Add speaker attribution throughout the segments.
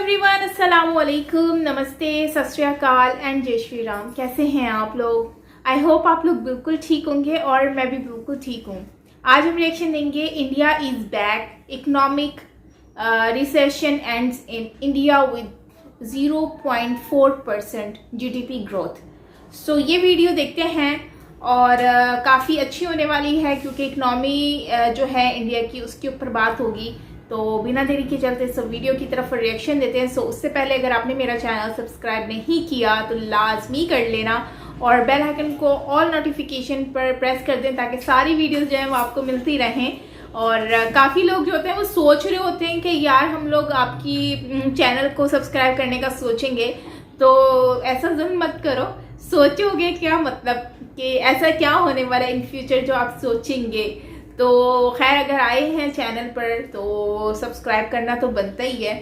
Speaker 1: Everyone, अस्सलाम वालेकुम, नमस्ते, सत श्री अकाल एंड जय श्री राम। कैसे हैं आप लोग? आई होप आप लोग बिल्कुल ठीक होंगे और मैं भी बिल्कुल ठीक हूँ। आज हम रिएक्शन देंगे India is back, economic recession ends in India with 0.4% GDP growth. So ये वीडियो देखते हैं और काफ़ी अच्छी होने वाली है क्योंकि इकनॉमी जो है इंडिया की उसके ऊपर बात होगी। तो बिना देरी के चलते सब वीडियो की तरफ रिएक्शन देते हैं। सो उससे पहले अगर आपने मेरा चैनल सब्सक्राइब नहीं किया तो लाजमी कर लेना और बेल आइकन को ऑल नोटिफिकेशन पर प्रेस कर दें ताकि सारी वीडियोस जो हैं वो आपको मिलती रहें। और काफ़ी लोग जो होते हैं वो सोच रहे होते हैं कि यार हम लोग आपकी चैनल को सब्सक्राइब करने का सोचेंगे, तो ऐसा ज़रूर मत करो। सोचोगे क्या मतलब कि ऐसा क्या होने वाला है इन फ्यूचर जो आप सोचेंगे। तो खैर अगर आए हैं चैनल पर तो सब्सक्राइब करना तो बनता ही है।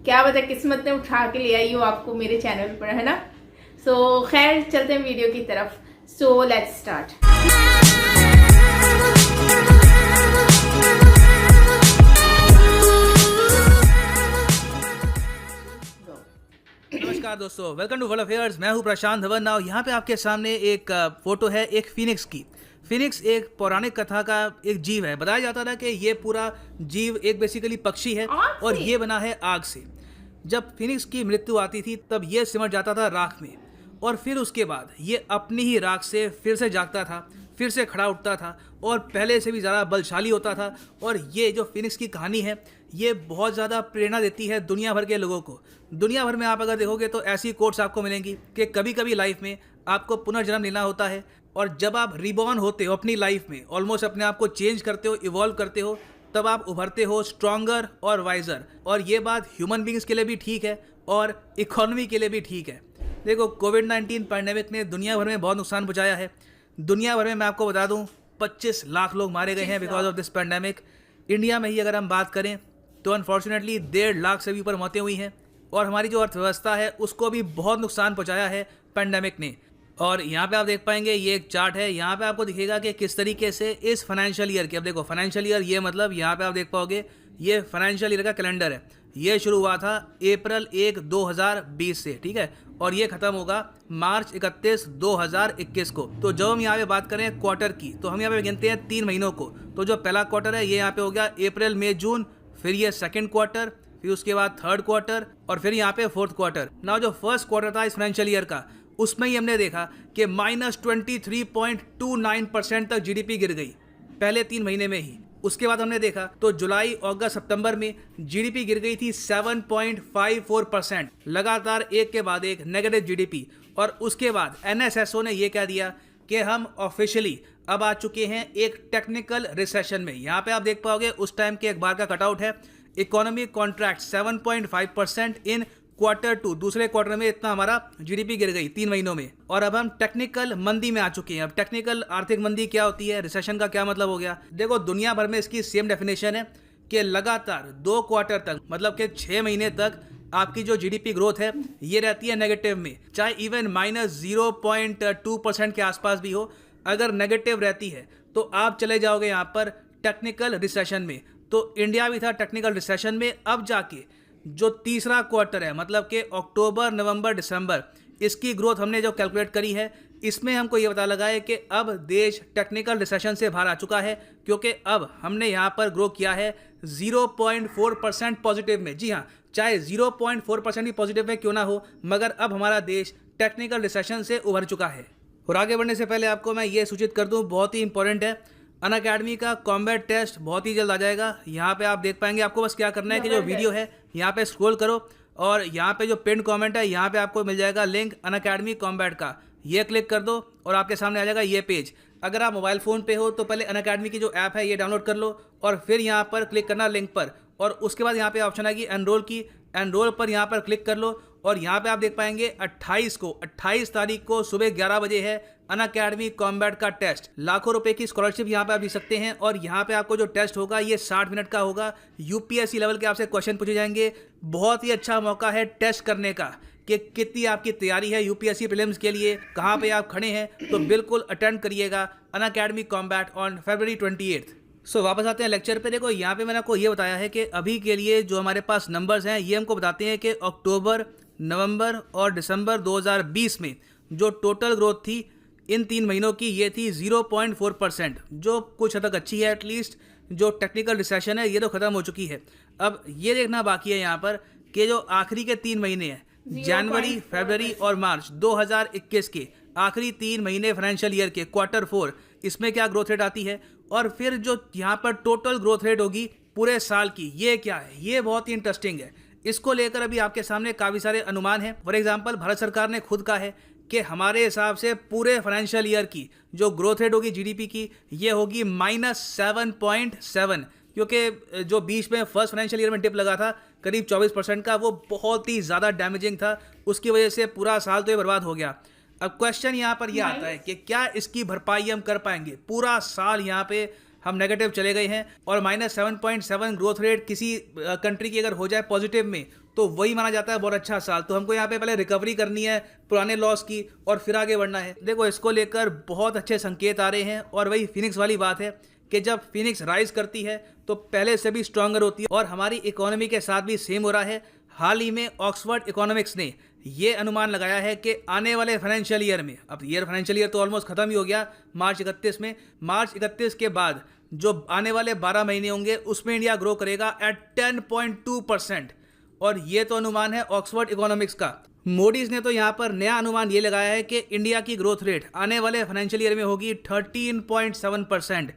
Speaker 1: क्या पता किस्मत ने उठा के ले आई हो आपको मेरे चैनल पर, है ना। सो खैर चलते हैं वीडियो की तरफ। So let's start.
Speaker 2: नमस्कार दोस्तों, वेलकम टू वर्ल्ड अफेयर्स। मैं हूं प्रशांत धवन। नाउ यहाँ पे आपके सामने एक फोटो है एक फिनिक्स की। फिनिक्स एक पौराणिक कथा का एक जीव है। बताया जाता था कि ये पूरा जीव एक बेसिकली पक्षी है और ये बना है आग से। जब फिनिक्स की मृत्यु आती थी तब ये सिमट जाता था राख में और फिर उसके बाद ये अपनी ही राख से फिर से जागता था, फिर से खड़ा उठता था और पहले से भी ज़्यादा बलशाली होता था। और ये जो फिनिक्स की कहानी है ये बहुत ज़्यादा प्रेरणा देती है दुनिया भर के लोगों को। दुनिया भर में आप अगर देखोगे तो ऐसी कोट्स आपको मिलेंगी कि कभी कभी लाइफ में आपको पुनर्जन्म लेना होता है और जब आप रिबॉर्न होते हो अपनी लाइफ में, ऑलमोस्ट अपने आप को चेंज करते हो, इवॉल्व करते हो, तब आप उभरते हो स्ट्रॉन्गर और वाइजर। और ये बात ह्यूमन बींग्स के लिए भी ठीक है और इकोनॉमी के लिए भी ठीक है। देखो, कोविड-19 पैंडेमिक ने दुनिया भर में बहुत नुकसान पहुंचाया है। दुनिया भर में मैं आपको बता दूं 25 लाख लोग मारे गए हैं because of this pandemic. India में ही अगर हम बात करें तो अनफॉर्चुनेटली 1.5 लाख से भी ऊपर मौतें हुई हैं और हमारी जो अर्थव्यवस्था है उसको भी बहुत नुकसान पहुंचाया है पैंडेमिक ने। और यहाँ पे आप देख पाएंगे ये एक चार्ट है, यहाँ पे आपको दिखेगा कि किस तरीके से इस फाइनेंशियल ईयर के, अब देखो फाइनेंशियल ईयर ये मतलब यहाँ पे आप देख पाओगे ये फाइनेंशियल ईयर का कैलेंडर है। ये शुरू हुआ था अप्रैल 1, 2020 से, ठीक है, और ये खत्म होगा मार्च 31, 2021 को। तो जब हम यहाँ पे बात करें क्वार्टर की तो हम यहाँ पे गिनते हैं 3 महीनों को। तो जो पहला क्वार्टर है ये यहाँ पे हो गया अप्रैल, मई, जून, फिर ये सेकेंड क्वार्टर, फिर उसके बाद थर्ड क्वार्टर और फिर यहाँ पे फोर्थ क्वार्टर। ना जो फर्स्ट क्वार्टर था इस फाइनेंशियल ईयर का उसमें ही हमने देखा कि -23.29% तक जीडीपी गिर गई पहले 3 महीने में ही। उसके बाद हमने देखा तो जुलाई, अगस्त, सितंबर में जीडीपी गिर गई थी 7.54%, लगातार एक के बाद एक नेगेटिव जीडीपी। और उसके बाद एनएसएसओ ने यह कह दिया कि हम ऑफिशियली अब आ चुके हैं एक टेक्निकल रिसेशन में। यहाँ पे आप देख पाओगे उस टाइम के अखबार का कटआउट है, इकोनॉमी कॉन्ट्रैक्ट 7.5% इन क्वार्टर 2, दूसरे क्वार्टर में इतना हमारा जीडीपी गिर गई 3 महीनों में। और अब हम टेक्निकल मंदी में आ चुके हैं। अब टेक्निकल आर्थिक मंदी क्या होती है, रिसेशन का क्या मतलब हो गया? देखो, दुनिया भर में इसकी सेम डेफिनेशन है कि लगातार 2 क्वार्टर तक, मतलब कि 6 महीने तक आपकी जो जीडीपी ग्रोथ है ये रहती है नेगेटिव में, चाहे इवन -0.2% के आसपास भी हो। अगर नेगेटिव रहती है तो आप चले जाओगे यहाँ पर टेक्निकल रिसेशन में। तो इंडिया भी था टेक्निकल रिसेशन में। अब जाके जो तीसरा क्वार्टर है, मतलब कि अक्टूबर, नवंबर, दिसंबर, इसकी ग्रोथ हमने जो कैलकुलेट करी है इसमें हमको ये पता लगा है कि अब देश टेक्निकल रिसेशन से बाहर आ चुका है क्योंकि अब हमने यहाँ पर ग्रो किया है 0.4% पॉजिटिव में। जी हाँ, चाहे 0.4% ही पॉजिटिव में क्यों ना हो, मगर अब हमारा देश टेक्निकल रिसेशन से उभर चुका है। और आगे बढ़ने से पहले आपको मैं ये सूचित कर दूँ, बहुत ही इंपॉर्टेंट है, अनअकैडमी का कॉम्बैट टेस्ट बहुत ही जल्द आ जाएगा। यहाँ पे आप देख पाएंगे, आपको बस क्या करना है कि जो वीडियो है यहाँ पे स्क्रॉल करो और यहाँ पे जो पिन कमेंट है यहाँ पे आपको मिल जाएगा लिंक अनअकैडमी कॉम्बैट का, ये क्लिक कर दो और आपके सामने आ जाएगा ये पेज। अगर आप मोबाइल फ़ोन पे हो तो पहले अनअकैडमी की जो ऐप है ये डाउनलोड कर लो और फिर यहाँ पर क्लिक करना लिंक पर, और उसके बाद यहाँ पे ऑप्शन आएगी एनरोल की, एनरोल पर यहाँ पर क्लिक कर लो। और यहाँ पे आप देख पाएंगे 28 तारीख को सुबह 11 बजे है अनअकैडमी कॉम्बैट का टेस्ट। लाखों रुपए की स्कॉलरशिप यहाँ पे आप दे सकते हैं। और यहाँ पे आपको जो टेस्ट होगा ये 60 मिनट का होगा। यूपीएससी लेवल के आपसे क्वेश्चन पूछे जाएंगे। बहुत ही अच्छा मौका है टेस्ट करने का कि कितनी आपकी तैयारी है यूपीएससी प्रीलिम्स के लिए, कहाँ पे आप खड़े हैं। तो बिल्कुल अटेंड करिएगा अनअकैडमी कॉम्बैट ऑन February 28। सो वापस आते हैं लेक्चर पे। देखो यहाँ पे मैंने आपको ये बताया है कि अभी के लिए जो हमारे पास नंबर्स हैं ये हमको बताते हैं कि अक्टूबर, नवंबर और दिसंबर 2020 में जो टोटल ग्रोथ थी इन 3 महीनों की ये थी 0.4%, जो कुछ हद तक अच्छी है। एटलीस्ट जो टेक्निकल रिसेशन है ये तो ख़त्म हो चुकी है। अब ये देखना बाकी है यहाँ पर कि जो आखिरी के 3 महीने हैं, जनवरी, फरवरी और मार्च 2021 के आखिरी 3 महीने फाइनेंशियल ईयर के Q4, इसमें क्या ग्रोथ रेट आती है, और फिर जो यहाँ पर टोटल ग्रोथ रेट होगी पूरे साल की, ये क्या है, ये बहुत ही इंटरेस्टिंग है। इसको लेकर अभी आपके सामने काफ़ी सारे अनुमान हैं। फॉर एग्जांपल भारत सरकार ने खुद कहा है कि हमारे हिसाब से पूरे फाइनेंशियल ईयर की जो ग्रोथ रेट होगी जीडीपी की, ये होगी -7.7, क्योंकि जो बीच में फर्स्ट फाइनेंशियल ईयर में डिप लगा था करीब 24% का, वो बहुत ही ज़्यादा डैमेजिंग था। उसकी वजह से पूरा साल तो ये बर्बाद हो गया। अब क्वेश्चन यहाँ पर यह आता है कि क्या इसकी भरपाई हम कर पाएंगे। पूरा साल यहाँ पे हम नेगेटिव चले गए हैं और -7.7 ग्रोथ रेट किसी कंट्री की अगर हो जाए पॉजिटिव में तो वही माना जाता है बहुत अच्छा साल। तो हमको यहाँ पे पहले रिकवरी करनी है पुराने लॉस की और फिर आगे बढ़ना है। देखो इसको लेकर बहुत अच्छे संकेत आ रहे हैं और वही फिनिक्स वाली बात है कि जब फिनिक्स राइज करती है तो पहले से भी स्ट्रॉन्गर होती है और हमारी इकोनॉमी के साथ भी सेम हो रहा है। हाल ही में ऑक्सफोर्ड इकोनॉमिक्स ने ये अनुमान लगाया है कि आने वाले फाइनेंशियल ईयर में, अब फाइनेंशियल ईयर तो ऑलमोस्ट खत्म ही हो गया मार्च 31 में, मार्च 31 के बाद जो आने वाले 12 महीने होंगे उसमें इंडिया ग्रो करेगा एट 10.2%। और ये तो अनुमान है ऑक्सफोर्ड इकोनॉमिक्स का। मोडीज ने तो यहाँ पर नया अनुमान ये लगाया है कि इंडिया की ग्रोथ रेट आने वाले फाइनेंशियल ईयर में होगी 13.7%,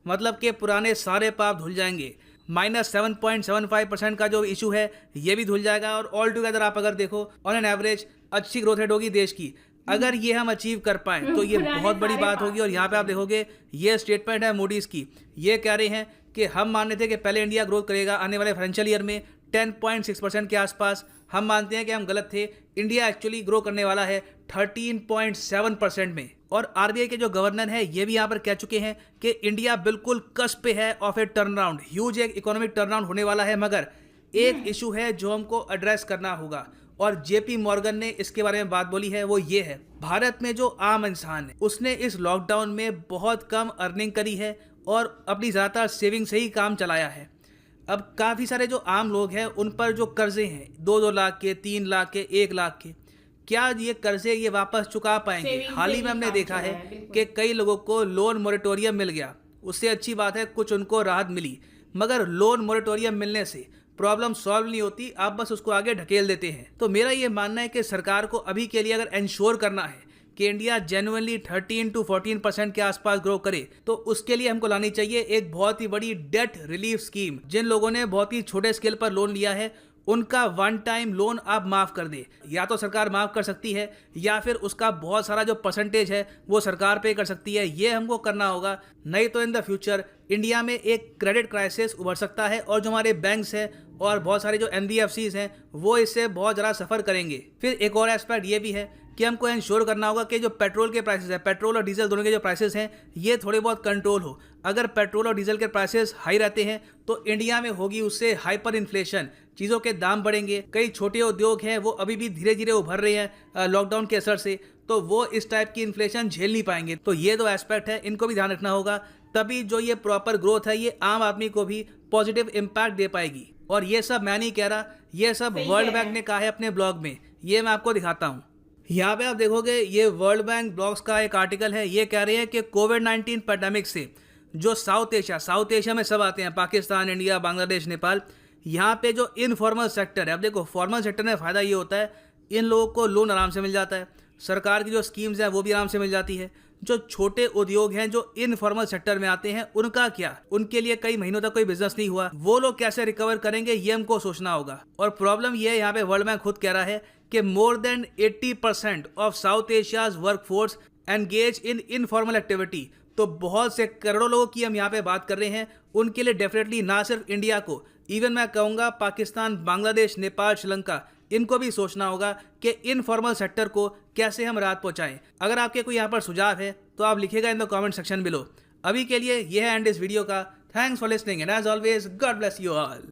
Speaker 2: मतलब कि पुराने सारे पाप धुल जाएंगे। -7.75% का जो इशू है ये भी धुल जाएगा और ऑल टुगेदर आप अगर देखो ऑन एन एवरेज अच्छी ग्रोथ रेट होगी देश की। अगर ये हम अचीव कर पाएं तो ये बहुत बड़ी बात होगी। और यहाँ पे आप देखोगे ये स्टेटमेंट है मोडीज की, ये कह रहे हैं कि हम मानते थे कि पहले इंडिया ग्रोथ करेगा आने वाले फाइनेंशियल ईयर में 10.6% के आसपास। हम मानते हैं कि हम गलत थे, इंडिया एक्चुअली ग्रो करने वाला है 13.7% में। और आरबीआई के जो गवर्नर हैं ये भी यहाँ पर कह चुके हैं कि इंडिया बिल्कुल कस्प पे है ऑफ ए टर्नराउंड, ह्यूज एक इकोनॉमिक टर्नराउंड होने वाला है। मगर एक इशू है जो हमको एड्रेस करना होगा और जेपी मॉर्गन ने इसके बारे में बात बोली है, वो ये है भारत में जो आम इंसान है उसने इस लॉकडाउन में बहुत कम अर्निंग करी है और अपनी ज़्यादातर सेविंग से ही काम चलाया है। अब काफ़ी सारे जो आम लोग हैं उन पर जो कर्जे हैं 2-2 लाख के, 3 लाख के, 1 लाख के, क्या ये कर्जे ये वापस चुका पाएंगे। हाल ही में हमने देखा है कि कई लोगों को लोन मोरेटोरियम मिल गया, उससे अच्छी बात है कुछ उनको राहत मिली, मगर लोन मोरेटोरियम मिलने से प्रॉब्लम सॉल्व नहीं होती, आप बस उसको आगे ढकेल देते हैं। तो मेरा ये मानना है कि सरकार को अभी के लिए अगर इंश्योर करना है कि इंडिया जेन्युइनली 13 to 14% के आसपास ग्रो करे तो उसके लिए हमको लानी चाहिए एक बहुत ही बड़ी डेट रिलीफ स्कीम। जिन लोगों ने बहुत ही छोटे स्केल पर लोन लिया है उनका वन टाइम लोन आप माफ़ कर दे, या तो सरकार माफ़ कर सकती है या फिर उसका बहुत सारा जो परसेंटेज है वो सरकार पे कर सकती है। ये हमको करना होगा, नहीं तो इन द फ्यूचर इंडिया में एक क्रेडिट क्राइसिस उभर सकता है और जो हमारे बैंक्स हैं और बहुत सारे जो NBFCs हैं वो इससे बहुत ज़्यादा सफ़र करेंगे। फिर एक और एस्पेक्ट ये भी है कि हमको इंश्योर करना होगा कि जो पेट्रोल के प्राइसेस हैं, पेट्रोल और डीजल दोनों के जो प्राइसेस हैं ये थोड़े बहुत कंट्रोल हो। अगर पेट्रोल और डीजल के प्राइसेस हाई रहते हैं तो इंडिया में होगी उससे हाइपर इन्फ्लेशन, चीज़ों के दाम बढ़ेंगे। कई छोटे उद्योग हैं वो अभी भी धीरे धीरे उभर रहे हैं लॉकडाउन के असर से, तो वो इस टाइप की इन्फ्लेशन झेल नहीं पाएंगे। तो ये दो एस्पेक्ट है, इनको भी ध्यान रखना होगा, तभी जो ये प्रॉपर ग्रोथ है ये आम आदमी को भी पॉजिटिव इम्पैक्ट दे पाएगी। और ये सब मैं नहीं कह रहा, ये सब वर्ल्ड बैंक ने कहा है अपने ब्लॉग में, ये मैं आपको दिखाता हूँ। यहाँ पे आप देखोगे ये वर्ल्ड बैंक ब्लॉग्स का एक आर्टिकल है, ये कह रहे हैं कि कोविड-19 पैंडेमिक से जो साउथ एशिया में सब आते हैं, पाकिस्तान, इंडिया, बांग्लादेश, नेपाल, यहाँ पे जो इनफॉर्मल सेक्टर है, अब देखो फॉर्मल सेक्टर में फ़ायदा ये होता है इन लोगों को लोन आराम से मिल जाता है, सरकार की जो स्कीम्स हैं वो भी आराम से मिल जाती है। जो छोटे उद्योग हैं जो इनफॉर्मल सेक्टर में आते हैं उनका क्या, उनके लिए कई महीनों तक कोई बिजनेस नहीं हुआ, वो लोग कैसे रिकवर करेंगे ये हमको सोचना होगा। और प्रॉब्लम ये है, यहाँ पे वर्ल्ड बैंक खुद कह रहा है कि more than 80% of south Asia's workforce engage in informal activity. तो बहुत से करोड़ों लोगों की हम यहाँ पे बात कर रहे हैं, उनके लिए डेफिनेटली ना सिर्फ इंडिया को, इवन मैं कहूँगा पाकिस्तान, बांग्लादेश, नेपाल, श्रीलंका, इनको भी सोचना होगा कि इनफॉर्मल सेक्टर को कैसे हम राहत पहुँचाएं। अगर आपके कोई यहाँ पर सुझाव है तो आप लिखिएगा in the comment section below. अभी के लिए यह है एंड इस वीडियो का। Thanks for listening and as always God bless you all.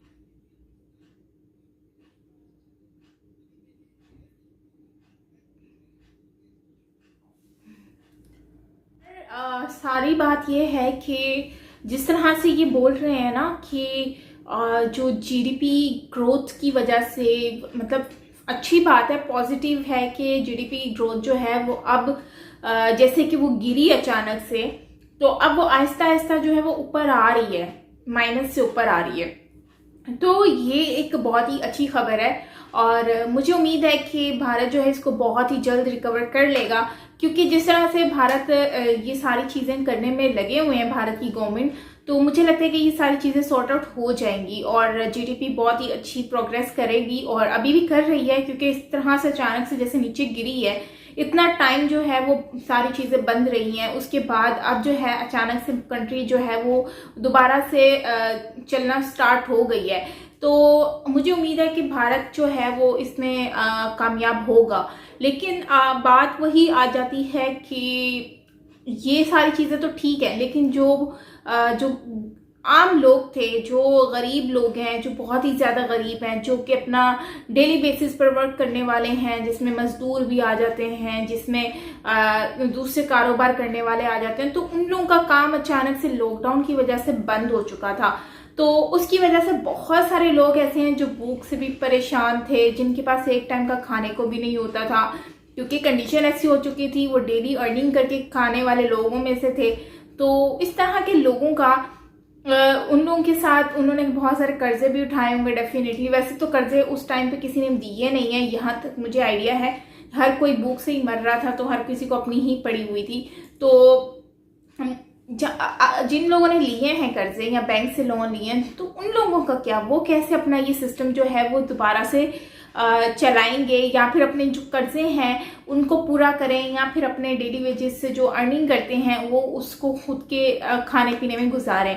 Speaker 1: सारी बात ये है कि जिस तरह से ये बोल रहे हैं ना कि जो जीडीपी ग्रोथ की वजह से, मतलब अच्छी बात है, पॉजिटिव है कि जीडीपी ग्रोथ जो है वो अब जैसे कि वो गिरी अचानक से, तो अब वो आहिस्ता आहिस्ता जो है वो ऊपर आ रही है, माइनस से ऊपर आ रही है। तो ये एक बहुत ही अच्छी खबर है और मुझे उम्मीद है कि भारत जो है इसको बहुत ही जल्द रिकवर कर लेगा, क्योंकि जिस तरह से भारत ये सारी चीज़ें करने में लगे हुए हैं, भारत की गवर्नमेंट, तो मुझे लगता है कि ये सारी चीज़ें सॉर्ट आउट हो जाएंगी और जीडीपी बहुत ही अच्छी प्रोग्रेस करेगी और अभी भी कर रही है, क्योंकि इस तरह से अचानक से जैसे नीचे गिरी है, इतना टाइम जो है वो सारी चीज़ें बंद रही हैं, उसके बाद अब जो है अचानक से कंट्री जो है वो दोबारा से चलना स्टार्ट हो गई है। तो मुझे उम्मीद है कि भारत जो है वो इसमें कामयाब होगा। लेकिन बात वही आ जाती है कि ये सारी चीज़ें तो ठीक है, लेकिन जो आम लोग थे, जो गरीब लोग हैं, जो बहुत ही ज़्यादा गरीब हैं, जो कि अपना डेली बेसिस पर वर्क करने वाले हैं, जिसमें मजदूर भी आ जाते हैं, जिसमें दूसरे कारोबार करने वाले आ जाते हैं, तो उन लोगों का काम अचानक से लॉकडाउन की वजह से बंद हो चुका था। तो उसकी वजह से बहुत सारे लोग ऐसे हैं जो भूख से भी परेशान थे, जिनके पास एक टाइम का खाने को भी नहीं होता था, क्योंकि कंडीशन ऐसी हो चुकी थी, वो डेली अर्निंग करके खाने वाले लोगों में से थे। तो इस तरह के लोगों का उन लोगों के साथ उन्होंने बहुत सारे कर्जे भी उठाए होंगे डेफिनेटली। वैसे तो कर्जे उस टाइम पे किसी ने दिए नहीं है, यहाँ तक मुझे आइडिया है, हर कोई भूख से ही मर रहा था, तो हर किसी को अपनी ही पड़ी हुई थी। तो जिन लोगों ने लिए हैं कर्जे या बैंक से लोन लिए हैं, तो उन लोगों का क्या, वो कैसे अपना ये सिस्टम जो है वो दोबारा से चलाएंगे, या फिर अपने जो कर्जे हैं उनको पूरा करें, या फिर अपने डेली वेजेस से जो अर्निंग करते हैं वो उसको खुद के खाने पीने में गुजारें।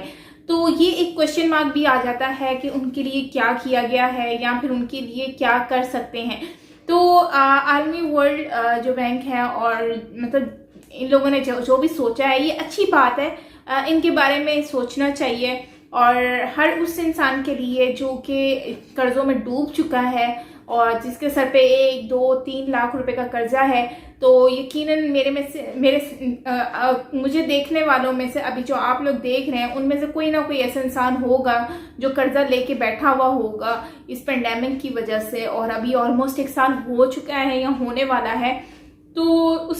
Speaker 1: तो ये एक क्वेश्चन मार्क भी आ जाता है कि उनके लिए क्या किया गया है या फिर उनके लिए क्या कर सकते हैं। तो आर्मी वर्ल्ड जो बैंक है और मतलब इन लोगों ने जो भी सोचा है, ये अच्छी बात है, इनके बारे में सोचना चाहिए। और हर उस इंसान के लिए जो कि कर्जों में डूब चुका है और जिसके सर पे 1, 2, 3 लाख रुपए का कर्जा है, तो यकीनन मुझे देखने वालों में से, अभी जो आप लोग देख रहे हैं, उनमें से कोई ना कोई ऐसा इंसान होगा जो कर्जा लेके बैठा हुआ होगा इस पेंडेमिक की वजह से, और अभी ऑलमोस्ट 1 साल हो चुका है या होने वाला है। तो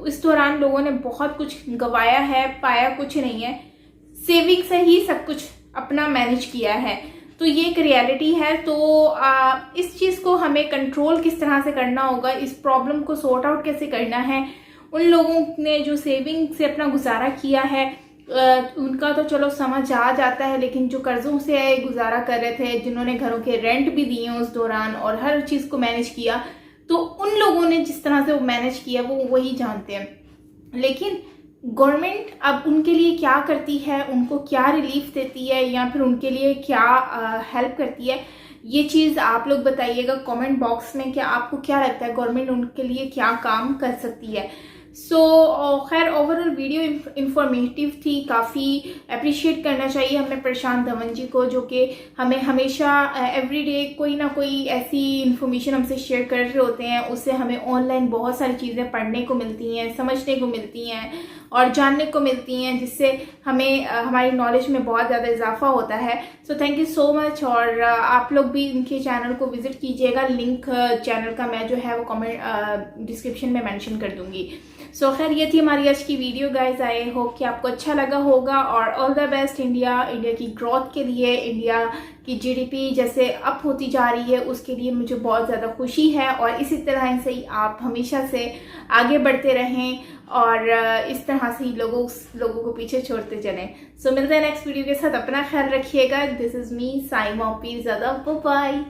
Speaker 1: इस दौरान लोगों ने बहुत कुछ गंवाया है, पाया कुछ नहीं है, सेविंग से ही सब कुछ अपना मैनेज किया है। तो ये एक रियलिटी है। तो इस चीज़ को हमें कंट्रोल किस तरह से करना होगा, इस प्रॉब्लम को सॉर्ट आउट कैसे करना है, उन लोगों ने जो सेविंग से अपना गुजारा किया है उनका तो चलो समझ आ जाता है, लेकिन जो कर्जों से गुजारा कर रहे थे, जिन्होंने घरों के रेंट भी दिए उस दौरान और हर चीज़ को मैनेज किया, तो उन लोगों ने जिस तरह से वो मैनेज किया वो वही जानते हैं। लेकिन गवर्नमेंट अब उनके लिए क्या करती है, उनको क्या रिलीफ देती है या फिर उनके लिए क्या हेल्प करती है, ये चीज़ आप लोग बताइएगा कमेंट बॉक्स में कि आपको क्या लगता है गवर्नमेंट उनके लिए क्या काम कर सकती है। खैर ओवरऑल वीडियो इंफॉर्मेटिव थी, काफ़ी अप्रिशिएट करना चाहिए हमें प्रशांत धवन जी को, जो कि हमें हमेशा एवरीडे कोई ना कोई ऐसी इन्फॉर्मेशन हमसे शेयर कर रहे होते हैं। उससे हमें ऑनलाइन बहुत सारी चीज़ें पढ़ने को मिलती हैं, समझने को मिलती हैं और जानने को मिलती हैं, जिससे हमें हमारी नॉलेज में बहुत ज़्यादा इजाफा होता है। So thank you so much. और आप लोग भी इनके चैनल को विजिट कीजिएगा, लिंक चैनल का मैं जो है वो कमेंट डिस्क्रिप्शन में मेंशन कर दूंगी। सो खैर ये थी हमारी आज की वीडियो गाइज, आई होप कि आपको अच्छा लगा होगा। और ऑल द बेस्ट इंडिया की ग्रोथ के लिए, इंडिया की जीडीपी जैसे अप होती जा रही है उसके लिए मुझे बहुत ज़्यादा खुशी है, और इसी तरह से ही आप हमेशा से आगे बढ़ते रहें और इस तरह से ही लोगों को पीछे छोड़ते चलें। सो मिलते हैं नेक्स्ट वीडियो के साथ, अपना ख्याल रखिएगा। This is me Saima Peerzada, bye bye.